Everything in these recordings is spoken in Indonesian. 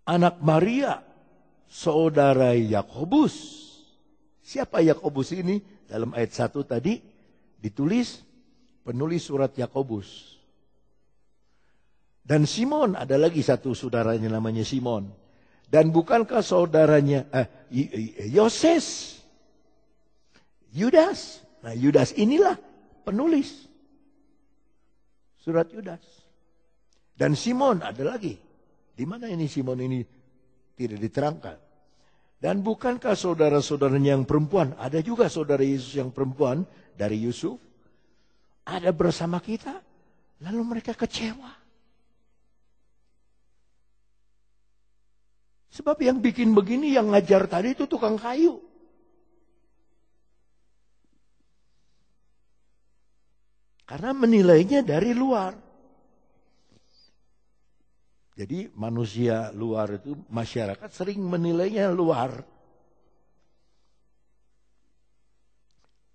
anak Maria, saudara Yakobus. Siapa Yakobus ini? Dalam ayat 1 tadi ditulis penulis surat Yakobus. Dan Simon, ada lagi satu saudaranya namanya Simon. Dan bukankah saudaranya Yoses? Yudas. Nah, Yudas inilah penulis surat Yudas. Dan Simon ada lagi. Di mana ini Simon ini tidak diterangkan. Dan bukankah saudara-saudaranya yang perempuan, ada juga saudara Yesus yang perempuan dari Yusuf, ada bersama kita, lalu mereka kecewa. Sebab yang bikin begini, yang ngajar tadi itu tukang kayu. Karena menilainya dari luar. Jadi manusia luar itu, masyarakat sering menilainya luar.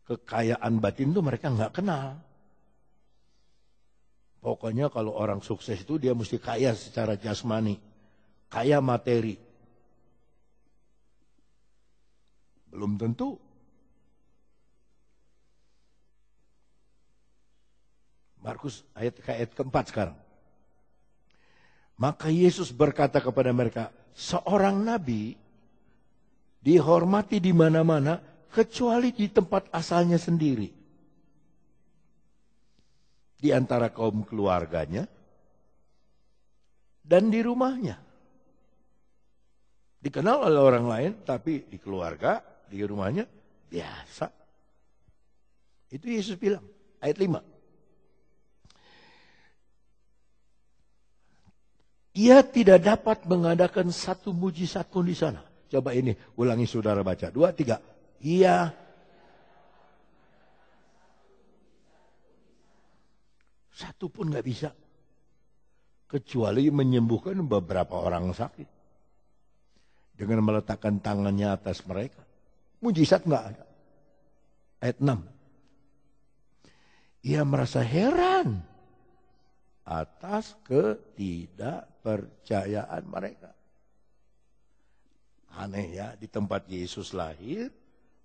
Kekayaan batin itu mereka nggak kenal. Pokoknya kalau orang sukses itu dia mesti kaya secara jasmani. Kaya materi. Belum tentu. Markus ayat keempat sekarang. Maka Yesus berkata kepada mereka, seorang nabi dihormati di mana-mana kecuali di tempat asalnya sendiri. Di antara kaum keluarganya dan di rumahnya. Dikenal oleh orang lain, tapi di keluarga, di rumahnya biasa. Itu Yesus bilang, ayat 5. Ia tidak dapat mengadakan satu mujizat pun di sana. Coba ini, ulangi saudara baca. 2, 3. Ia satu pun nggak bisa. Kecuali menyembuhkan beberapa orang sakit. Dengan meletakkan tangannya atas mereka. Mujizat nggak ada. Ayat 6. Ia merasa heran atas ketidakpercayaan mereka. Aneh ya, di tempat Yesus lahir,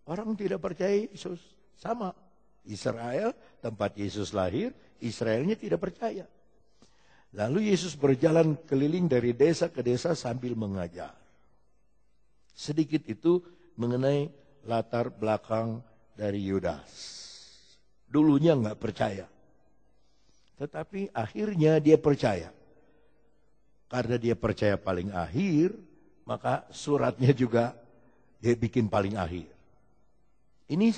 orang tidak percaya Yesus. Sama, Israel, tempat Yesus lahir, Israelnya tidak percaya. Lalu Yesus berjalan keliling dari desa ke desa sambil mengajar. Sedikit itu mengenai latar belakang dari Yudas. Dulunya nggak percaya. Tetapi akhirnya dia percaya. Karena dia percaya paling akhir, maka suratnya juga dia bikin paling akhir. Ini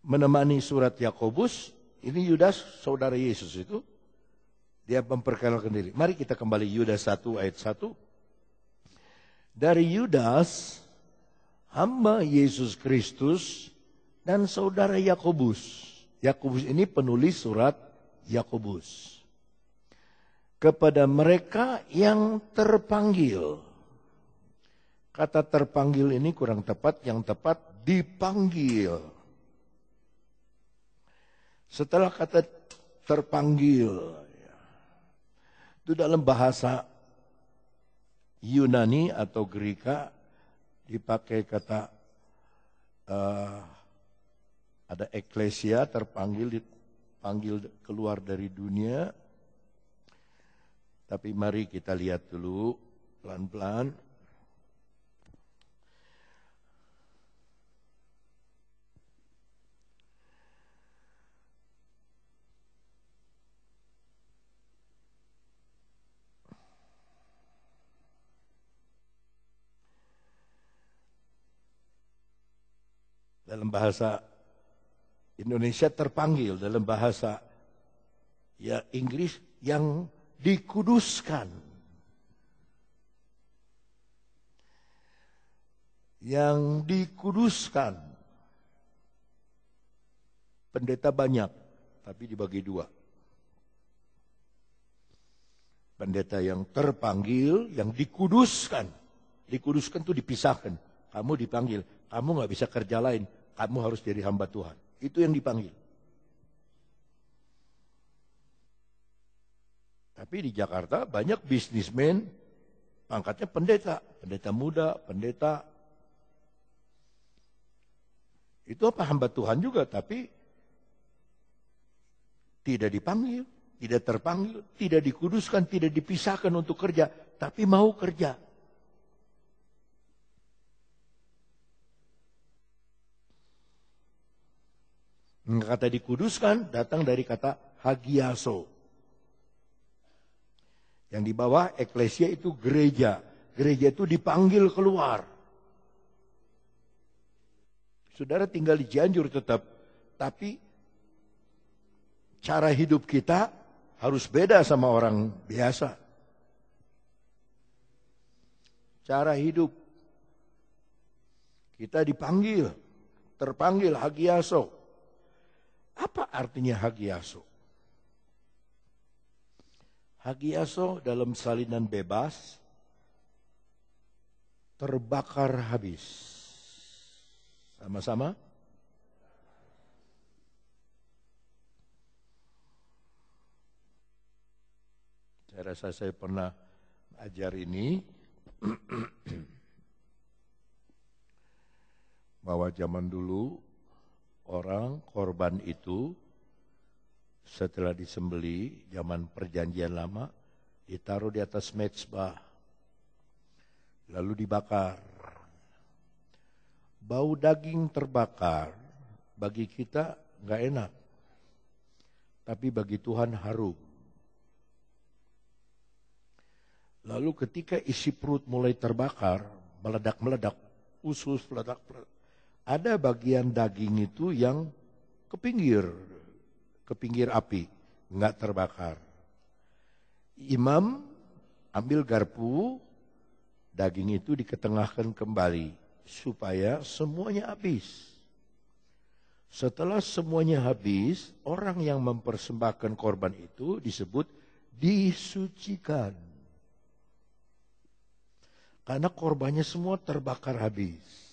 menemani surat Yakobus, ini Yudas saudara Yesus itu, dia memperkenalkan diri. Mari kita kembali Yudas 1 ayat 1. Dari Yudas, hamba Yesus Kristus dan saudara Yakobus. Yakobus ini penulis surat Yakobus. Kepada mereka yang terpanggil. Kata terpanggil ini kurang tepat, yang tepat dipanggil. Setelah kata terpanggil, itu dalam bahasa Yunani atau Greka dipakai kata ada eklesia, terpanggil, dipanggil keluar dari dunia. Tapi mari kita lihat dulu pelan-pelan. Dalam bahasa Indonesia terpanggil, dalam bahasa ya Inggris yang dikuduskan. Yang dikuduskan. Pendeta banyak, tapi dibagi dua. Pendeta yang terpanggil, yang dikuduskan. Dikuduskan itu dipisahkan. Kamu dipanggil, kamu nggak bisa kerja lain. Kamu harus jadi hamba Tuhan. Itu yang dipanggil. Tapi di Jakarta banyak bisnismen, pangkatnya pendeta, pendeta muda, pendeta. Itu apa hamba Tuhan juga, tapi tidak dipanggil, tidak terpanggil, tidak dikuduskan, tidak dipisahkan untuk kerja, tapi mau kerja. Kata dikuduskan datang dari kata hagiaso. Yang di bawah eklesia itu gereja. Gereja itu dipanggil keluar. Saudara tinggal di Cianjur tetap, tapi cara hidup kita harus beda sama orang biasa. Cara hidup. Kita dipanggil, terpanggil hagiaso. Apa artinya hagiaso? Hagiaso dalam salinan bebas, terbakar habis. Sama-sama? Saya rasa saya pernah ajar ini, bahwa zaman dulu orang korban itu setelah disembeli, zaman perjanjian lama, ditaruh di atas mezbah, lalu dibakar. Bau daging terbakar bagi kita nggak enak, tapi bagi Tuhan harum. Lalu ketika isi perut mulai terbakar, meledak-meledak, usus meledak-meledak, ada bagian daging itu yang ke pinggir api, nggak terbakar. Imam ambil garpu, daging itu diketengahkan kembali supaya semuanya habis. Setelah semuanya habis, orang yang mempersembahkan korban itu disebut disucikan. Karena korbannya semua terbakar habis.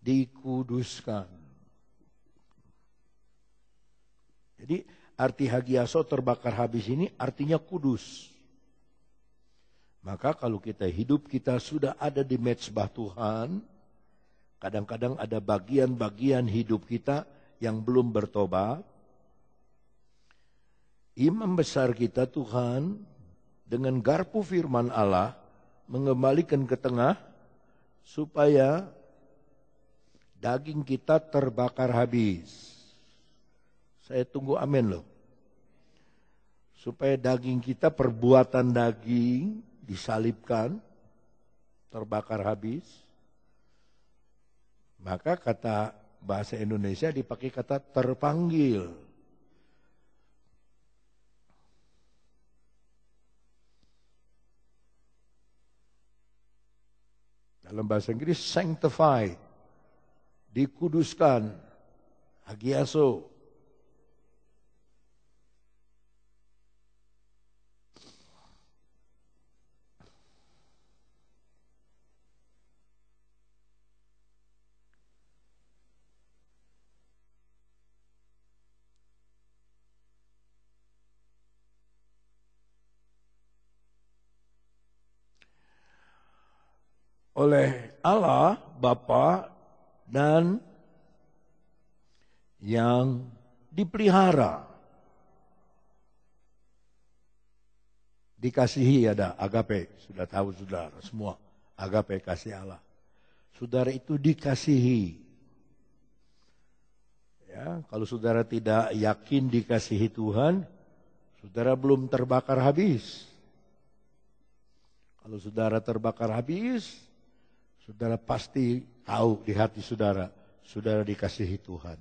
Dikuduskan. Jadi arti hagiaso terbakar habis ini artinya kudus. Maka kalau hidup kita sudah ada di mezbah Tuhan, kadang-kadang ada bagian-bagian hidup kita yang belum bertobat. Imam besar kita Tuhan dengan garpu firman Allah mengembalikan ke tengah supaya daging kita terbakar habis. Saya tunggu amin loh. Supaya daging kita, perbuatan daging disalibkan, terbakar habis. Maka kata bahasa Indonesia dipakai kata terpanggil. Dalam bahasa Inggris sanctified, dikuduskan, hagiaso. Oleh Allah Bapa dan yang dipelihara. Dikasihi ada agape, sudah tahu saudara semua. Agape kasih Allah. Saudara itu dikasihi. Ya, kalau saudara tidak yakin dikasihi Tuhan, saudara belum terbakar habis. Kalau saudara terbakar habis, saudara pasti tahu di hati saudara, saudara dikasihi Tuhan,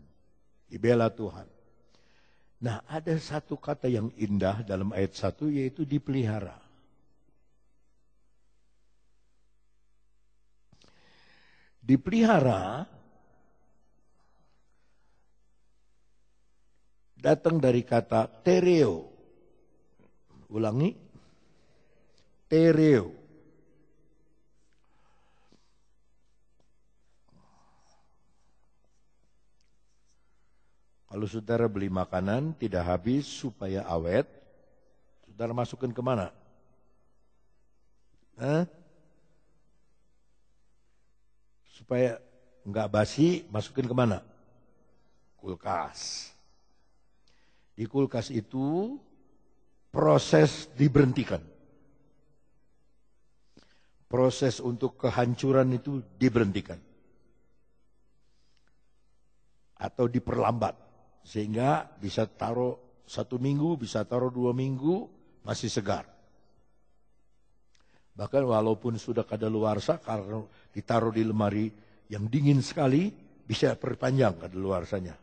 dibela Tuhan. Nah, ada satu kata yang indah dalam ayat 1 yaitu dipelihara. Dipelihara datang dari kata tereo. Ulangi. Tereo. Kalau saudara beli makanan tidak habis supaya awet, saudara masukkan kemana? Supaya enggak basi, masukin kemana? Kulkas. Di kulkas itu proses diberhentikan. Proses untuk kehancuran itu diberhentikan. Atau diperlambat. Sehingga bisa taruh 1 minggu, bisa taruh 2 minggu, masih segar. Bahkan walaupun sudah kadaluarsa, karena ditaruh di lemari yang dingin sekali, bisa perpanjang kadaluarsanya.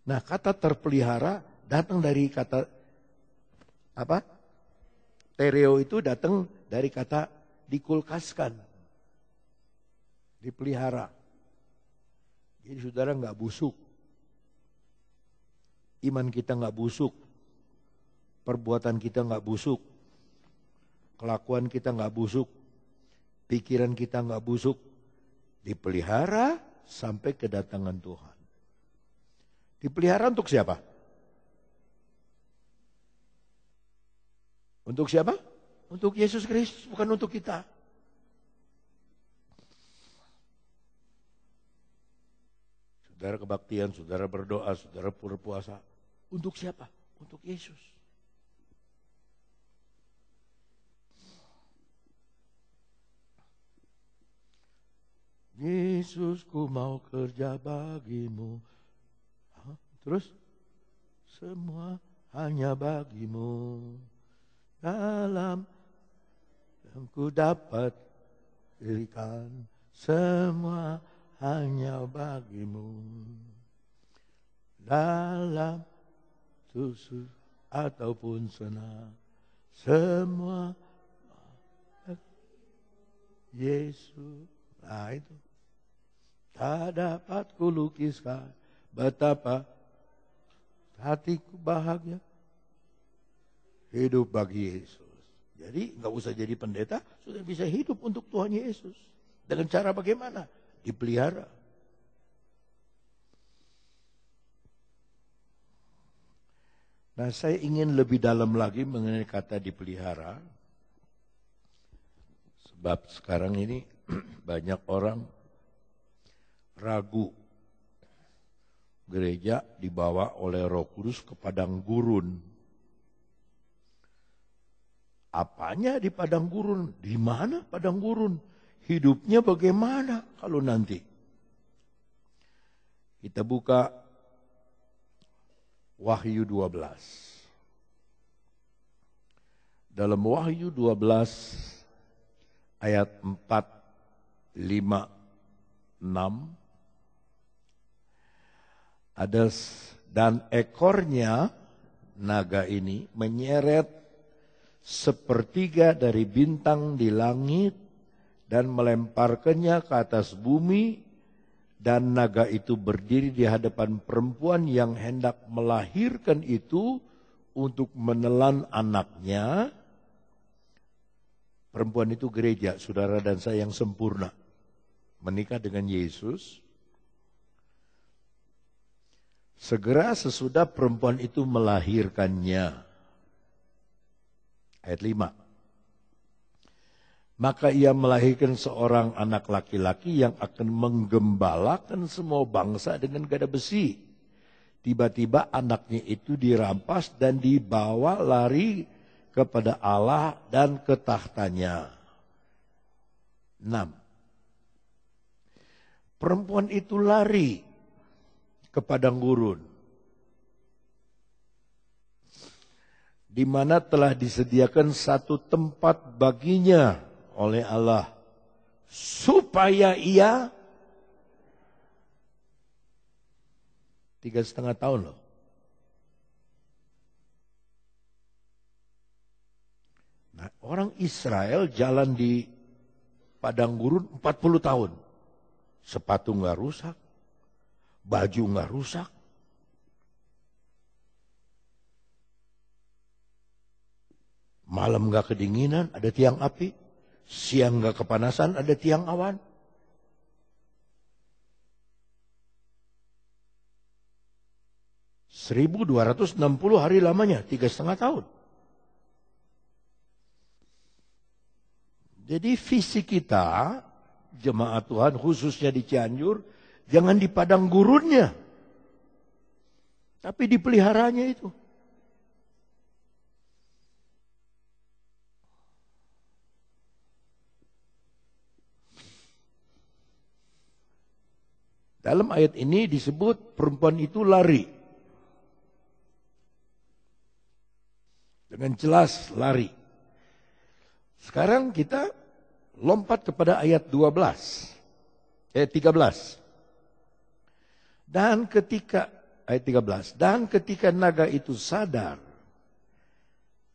Nah, kata terpelihara datang dari kata apa? Tereo itu datang dari kata dikulkaskan, dipelihara. Jadi saudara nggak busuk, iman kita nggak busuk, perbuatan kita nggak busuk, kelakuan kita nggak busuk, pikiran kita nggak busuk, dipelihara sampai kedatangan Tuhan. Dipelihara untuk siapa? Untuk siapa? Untuk Yesus Kristus, bukan untuk kita. Saudara kebaktian, saudara berdoa, saudara berpuasa. Untuk siapa? Untuk Yesus. Yesus, ku mau kerja bagimu. Terus? Semua hanya bagimu. Dalam yang ku dapat berikan. Semua hanya bagimu. Dalam susah ataupun senang. Semua Yesus. Nah itu. Tak dapat kulukiskan betapa hatiku bahagia hidup bagi Yesus. Jadi nggak usah jadi pendeta, sudah bisa hidup untuk Tuhan Yesus. Dengan cara bagaimana? Dipelihara. Nah, saya ingin lebih dalam lagi mengenai kata dipelihara. Sebab sekarang ini banyak orang ragu. Gereja dibawa oleh Roh Kudus ke padang gurun. Apanya di padang gurun? Di mana padang gurun? Hidupnya bagaimana kalau nanti? Kita buka Wahyu 12. Dalam Wahyu 12 ayat 4, 5, 6 ada dan ekornya naga ini menyeret sepertiga dari bintang di langit dan melemparkannya ke atas bumi, dan naga itu berdiri di hadapan perempuan yang hendak melahirkan itu untuk menelan anaknya. Perempuan itu gereja, saudara dan saya yang sempurna, menikah dengan Yesus. Segera sesudah perempuan itu melahirkannya. Ayat 5. Maka ia melahirkan seorang anak laki-laki yang akan menggembalakan semua bangsa dengan gada besi. Tiba-tiba anaknya itu dirampas dan dibawa lari kepada Allah dan ke tahtanya. 6. Perempuan itu lari ke padang gurun, di mana telah disediakan satu tempat baginya oleh Allah, supaya ia 3,5 tahun loh. Nah, orang Israel jalan di padang gurun 40 tahun. Sepatu nggak rusak, baju nggak rusak. Malam nggak kedinginan, ada tiang api. Siang nggak kepanasan, ada tiang awan. 1260 hari lamanya, 3,5 tahun. Jadi visi kita, jemaat Tuhan khususnya di Cianjur, jangan di padang gurunnya, tapi dipeliharanya itu. Dalam ayat ini disebut perempuan itu lari. Dengan jelas lari. Sekarang kita lompat kepada ayat 13. Dan ketika ayat 13, dan ketika naga itu sadar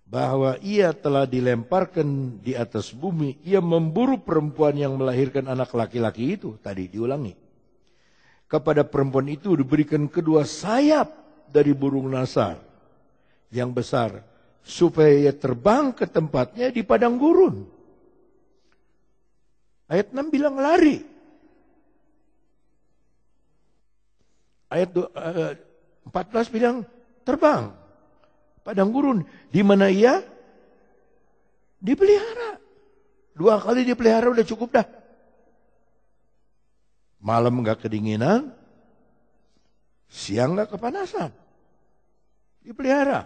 bahwa ia telah dilemparkan di atas bumi, ia memburu perempuan yang melahirkan anak laki-laki itu. Tadi diulangi. Kepada perempuan itu diberikan kedua sayap dari burung nasar yang besar, supaya ia terbang ke tempatnya di padang gurun. Ayat 6 bilang lari. Ayat 14 bilang terbang. Padang gurun. Di mana ia dipelihara. 2 kali dipelihara udah cukup dah. Malam enggak kedinginan. Siang enggak kepanasan. Dipelihara.